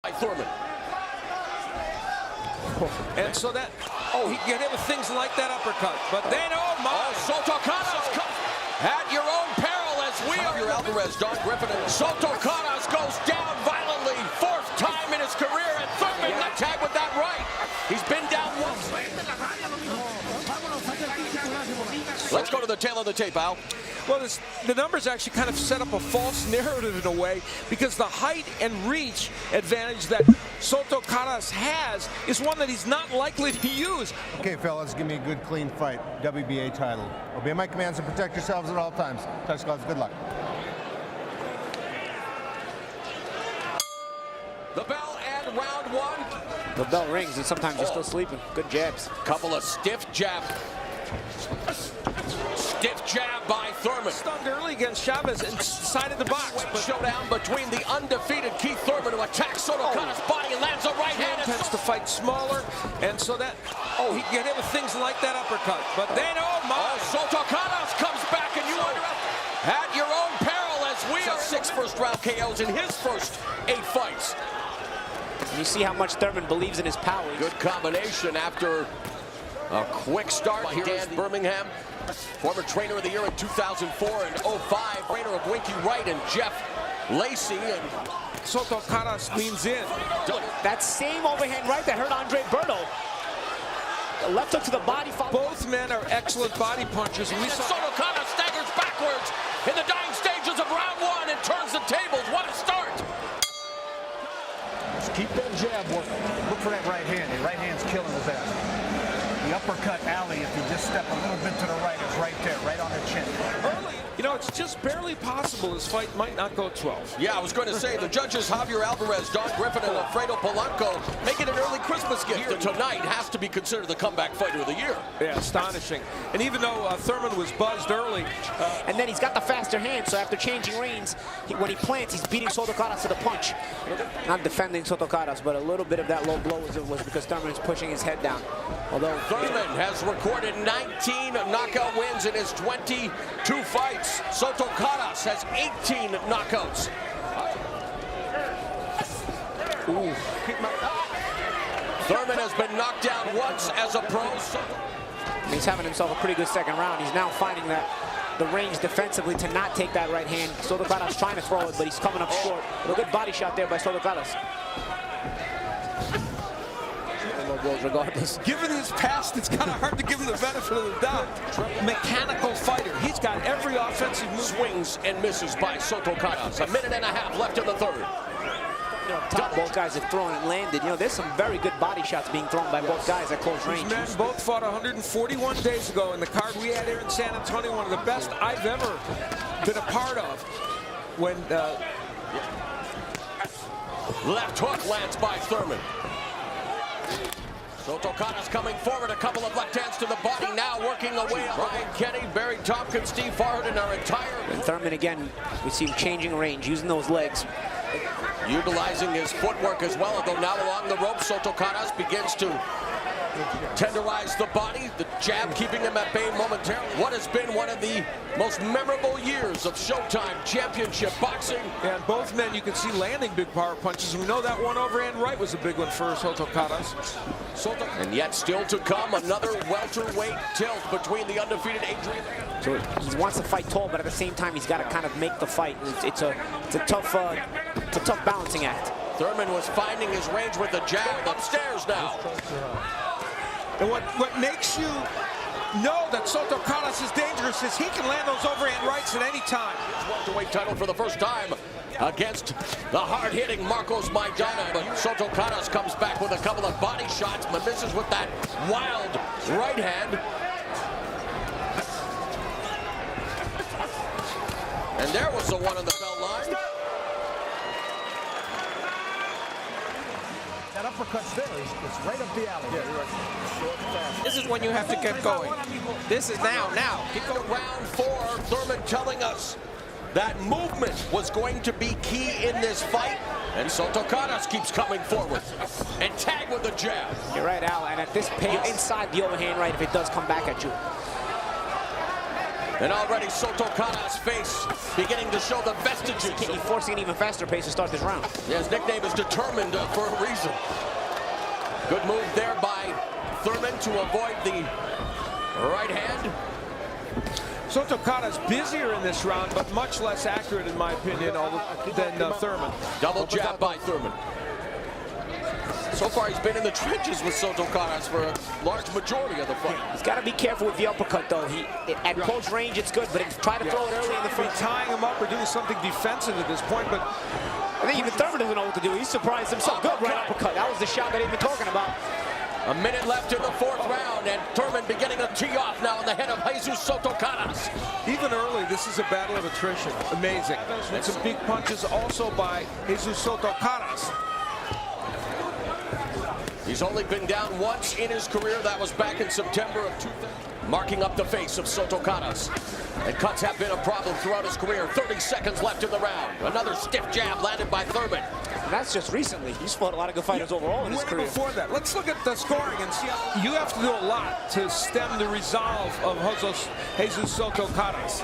by Thurman. And so that, he can get hit with things like that uppercut. But then, Soto Karass at your own peril as we are. Your Alvarez, Don Griffin, and Soto Karass goes down violently. Fourth time in his career, and Thurman the tag with that right. He's been down once. Let's go to the tail of the tape, Al. Well, the numbers actually kind of set up a false narrative in a way, because the height and reach advantage that Soto Karass has is one that he's not likely to use. Okay, fellas, give me a good, clean fight. WBA title. Obey my commands and protect yourselves at all times. Touch gloves, good luck. The bell and round one. The bell rings and sometimes you're still sleeping. Good jabs. Couple of stiff jabs. Stiff jab by Thurman. Stunned early against Chavez inside of the box. But showdown between the undefeated Keith Thurman, who attacks Soto Karass' body and lands a right hand. Tends to fight smaller, and so that, he can get hit with things like that uppercut. But then, Soto Karass comes back, and you wonder at your own peril as we are 6 first-round KOs in his first 8 fights. And you see how much Thurman believes in his power. Good combination after a quick start by Dan Birmingham, former trainer of the year in 2004 and 05, trainer of Winky Wright and Jeff Lacey, and Soto Karass leans in. That same overhand right that hurt Andre Berto. The left hook to the body. Both men are excellent body punchers. And Soto Karass staggers backwards in the dying stages of round one and turns the tables. What a start! Just keep that jab working. Look for that right hand. The right hand's killing his ass. The uppercut alley, if you just step a little bit to the right, is right there, right on the chin. Early, it's just barely possible this fight might not go 12. Yeah, I was going to say, the judges Javier Alvarez, Don Griffin, and Alfredo Polanco make it an early Christmas gift. And tonight has to be considered the comeback fighter of the year. Yeah, astonishing. And even though Thurman was buzzed early. And then he's got the faster hand, so after changing reins, when he plants, he's beating Soto Karass to the punch. Not defending Soto Karass, but a little bit of that low blow was because Thurman is pushing his head down. Although Thurman has recorded 19 knockout wins in his 22 fights. Soto Karass has 18 knockouts. Thurman has been knocked down once as a pro. He's having himself a pretty good second round. He's now finding the range defensively to not take that right hand. Soto Karass trying to throw it, but he's coming up short. A good body shot there by Soto Karass. Regardless. Given his past, it's kind of hard to give him the benefit of the doubt. Mechanical fighter. He's got every offensive move. Swings and misses by Soto Karass. 1.5 minutes left in the third. Top both guys have thrown and landed. There's some very good body shots being thrown by both guys at close range. These men both fought 141 days ago in the card we had here in San Antonio. One of the best I've ever been a part of. When left hook lands by Thurman. Soto Karass coming forward, a couple of left hands to the body, now working away. Brian Kenny, Barry Tompkins, Steve Farhood, and our entire... And Thurman again, we see him changing range, using those legs. Utilizing his footwork as well, although now along the rope, Soto Karass begins to tenderize the body, the jab keeping him at bay momentarily. What has been one of the most memorable years of Showtime Championship boxing. And both men, you can see landing big power punches. We know that one overhand right was a big one for Soto Karass. And yet still to come, another welterweight tilt between the undefeated Adrian. So he wants to fight tall, but at the same time, he's got to kind of make the fight. It's a tough balancing act. Thurman was finding his range with the jab. Upstairs now. And what makes you know that Soto Karass is dangerous is he can land those overhand rights at any time. Welterweight title for the first time against the hard-hitting Marcos Maidana. But Soto Karass comes back with a couple of body shots, but misses with that wild right hand. And there was the one on the bell line. That uppercut's there. It's right up the alley. Yeah, you're right. This is when you have to get going. This is now. Keep going. Round 4, Thurman telling us that movement was going to be key in this fight. And Soto Karass keeps coming forward. And tag with the jab. You're right, Al. And at this pace, inside the overhand right if it does come back at you. And already Soto Karass' face beginning to show the vestiges. He's forcing an even faster pace to start this round. Yeah, his nickname is Determined for a reason. Good move there by Thurman to avoid the right hand. Soto Karass busier in this round, but much less accurate, in my opinion, than Thurman. Double jab by Thurman. So far, he's been in the trenches with Soto Karass for a large majority of the fight. He's got to be careful with the uppercut, though. At close range, it's good, but try to throw it early in the fight. Tying him up or doing something defensive at this point, but I think even Thurman doesn't know what to do. He's surprised himself. Good right uppercut. That was the shot that he's been talking about. A minute left in the fourth round, and Thurman beginning to tee off now in the head of Jesus Soto Karass. Even early, this is a battle of attrition. Amazing. And some big punches also by Jesus Soto Karass. He's only been down once in his career. That was back in September of 2000. Marking up the face of Soto Karass. And cuts have been a problem throughout his career. 30 seconds left in the round. Another stiff jab landed by Thurman. And that's just recently. He's fought a lot of good fighters overall in his career. Before that, let's look at the scoring and see. You have to do a lot to stem the resolve of Jesus Soto Karass.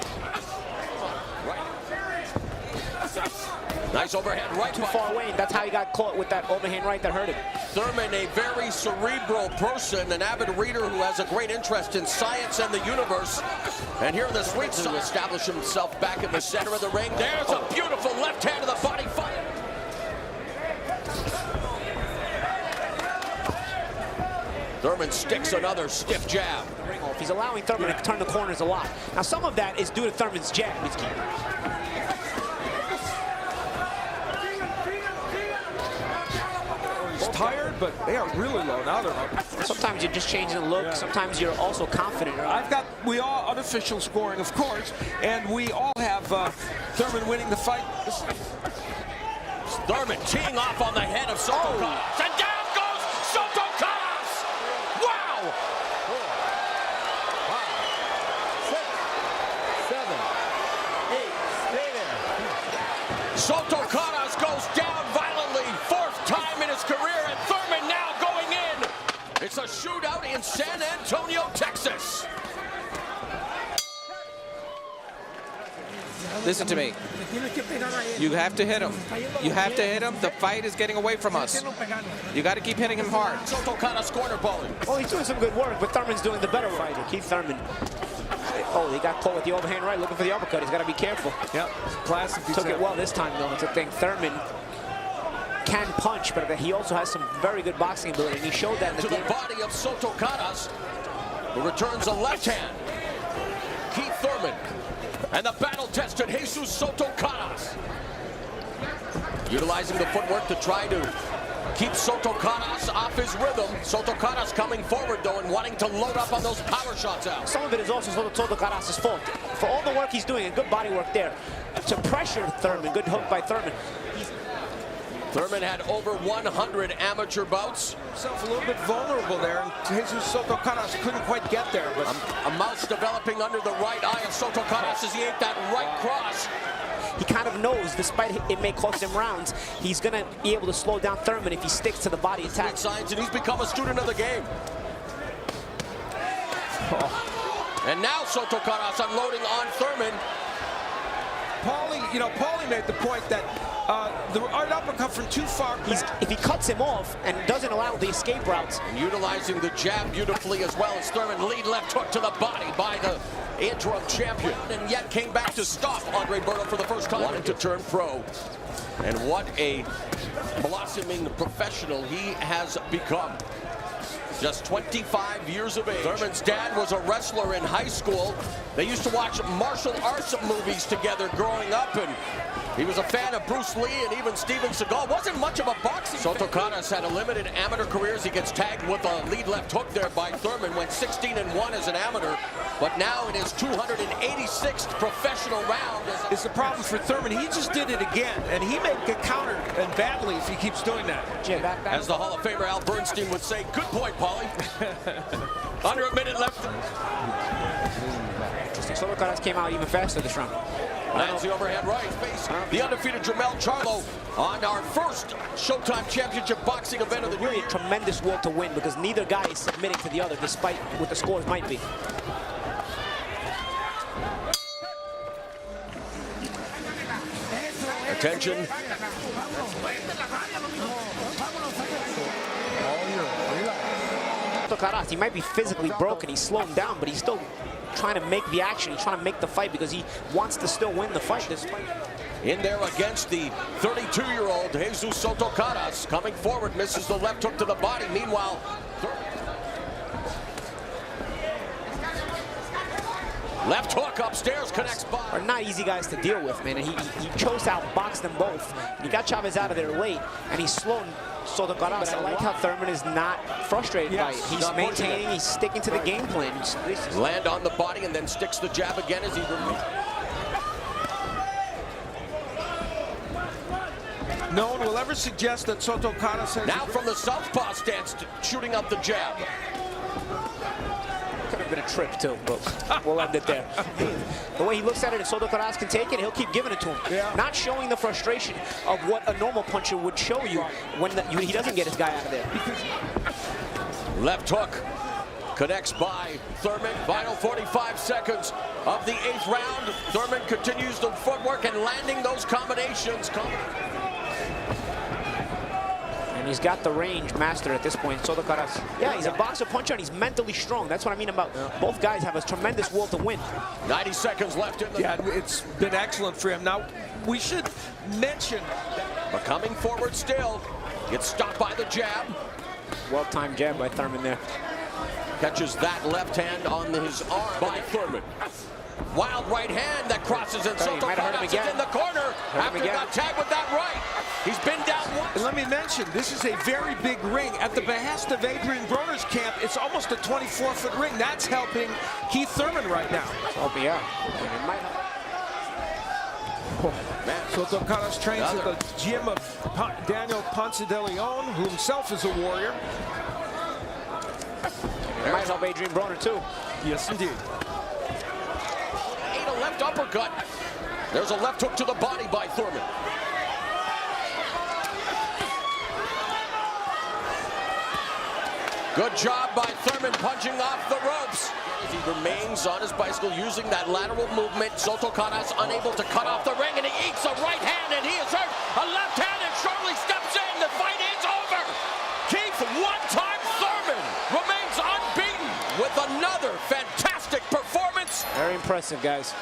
Nice overhand right. Too far away, and that's how he got caught with that overhand right that hurt him. Thurman, a very cerebral person, an avid reader who has a great interest in science and the universe. And here in the sweet spot, establish himself back in the center of the ring. There's a beautiful left hand to the body fight. Thurman sticks another stiff jab. He's allowing Thurman to turn the corners a lot. Now, some of that is due to Thurman's jab. He's tired, but they are really low now. They're up. Sometimes you're just changing the look. Sometimes you're also confident. Right? We all unofficial scoring, of course, and we all have Thurman winning the fight. Thurman teeing off on the head of Soto Karass. And down goes Soto Karass! Wow! 5, 6, 7, 8, stay there. Soto Karass goes down violently, fourth time in his career, and Thurman now going in. It's a shootout in San Antonio, Texas. Listen to me. You have to hit him. You have to hit him. The fight is getting away from us. You got to keep hitting him hard. Soto Karass corner balling. Oh, he's doing some good work, but Thurman's doing the better fighter. Keith Thurman. Oh, he got caught with the overhand right, looking for the uppercut. He's got to be careful. Yep, classic. Took it well this time, though. It's a thing. Thurman can punch, but he also has some very good boxing ability, and he showed that in to the body of Soto Karass, who returns a left hand. Keith Thurman and the battle-tested Jesus Soto Karass, utilizing the footwork to try to keep Soto Karass off his rhythm. Soto Karass coming forward, though, and wanting to load up on those power shots out. Some of it is also Soto Karass' fault. For all the work he's doing, and good body work there, to pressure Thurman, good hook by Thurman. Thurman had over 100 amateur bouts. Himself a little bit vulnerable there, and Jesus Soto Karass couldn't quite get there. But a mouse developing under the right eye of Soto Karass as he ate that right cross. He kind of knows, despite it may cost him rounds, he's going to be able to slow down Thurman if he sticks to the body attack. Signs, and he's become a student of the game. And now Soto Karass unloading on Thurman. Paulie made the point that the uppercut from too far back. If he cuts him off and doesn't allow the escape routes. And utilizing the jab beautifully as well as Thurman. Lead left hook to the body by the interim champion. And yet came back to stop Andre Berto for the first time. Wanted to turn pro. And what a blossoming professional he has become. Just 25 years of age. Thurman's dad was a wrestler in high school. They used to watch martial arts movies together growing up, and he was a fan of Bruce Lee and even Steven Seagal. Wasn't much of a boxing fan. Soto Karass had a limited amateur career as he gets tagged with a lead left hook there by Thurman. Went 16-1 as an amateur, but now in his 286th professional round. It's the problem for Thurman. He just did it again, and he may get countered and badly if he keeps doing that. As the Hall of Famer Al Bernstein would say, good point, Paulie. Under a minute left. Interesting. Soto Karass came out even faster this round. Lands the overhand right. Face the undefeated Jamel Charlo on our first Showtime Championship boxing event of the really year. A tremendous war to win because neither guy is submitting to the other, despite what the scores might be. Attention. Soto Karass, he might be physically broken. He's slowing down, but he's still trying to make the action. He's trying to make the fight because he wants to still win the fight. In there against the 32-year-old Jesus Soto Karass. Coming forward, misses the left hook to the body. Meanwhile, left hook upstairs connects by. Are not easy guys to deal with, man. And he chose to outbox them both. He got Chavez out of there late, and he's slowing Soto Karass. I like how Thurman is not frustrated by it. He's maintaining, he's sticking to the game plan. Land on the body and then sticks the jab again as he No one will ever suggest that Soto Karass has... Now from the southpaw stance, shooting up the jab. Could have been a trip too, but we'll end it there. The way he looks at it, if Soto Karass can take it, he'll keep giving it to him. Yeah. Not showing the frustration of what a normal puncher would show you when he doesn't get his guy out of there. Left hook connects by Thurman. Final 45 seconds of the 8th round. Thurman continues the footwork and landing those combinations. And he's got the range mastered at this point. Soto Karass, yeah, he's a boxer puncher and he's mentally strong. That's what I mean about both guys have a tremendous will to win. 90 seconds left in the... Yeah, it's been excellent for him. Now, we should mention that... But coming forward still, gets stopped by the jab. Well-timed jab by Thurman there. Catches that left hand on his arm by Thurman. Wild right hand that crosses and Soto Karass is in the corner after he got tagged with that right. He's been down once. And let me mention, this is a very big ring. At the behest of Adrian Broner's camp, it's almost a 24-foot ring. That's helping Keith Thurman right now. Help me out. Soto Karass trains at the gym of Daniel Ponce de Leon, who himself is a warrior. It might help Adrian Broner too. Yes, indeed. A left uppercut. There's a left hook to the body by Thurman. Good job by Thurman punching off the ropes. He remains on his bicycle using that lateral movement. Soto Karass unable to cut off the ring, and he eats a right hand, and he is hurt. A left hand, and Shirley steps in. The fight is over. Keith, one-time Thurman remains unbeaten with another fantastic performance. Very impressive, guys.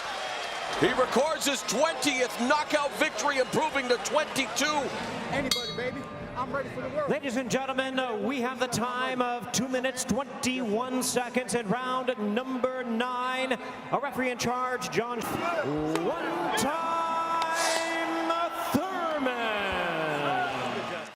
He records his 20th knockout victory, improving to 22. Anybody, baby. I'm ready for the world. Ladies and gentlemen, we have the time of 2 minutes, 21 seconds in round number 9. A referee in charge, John. One time.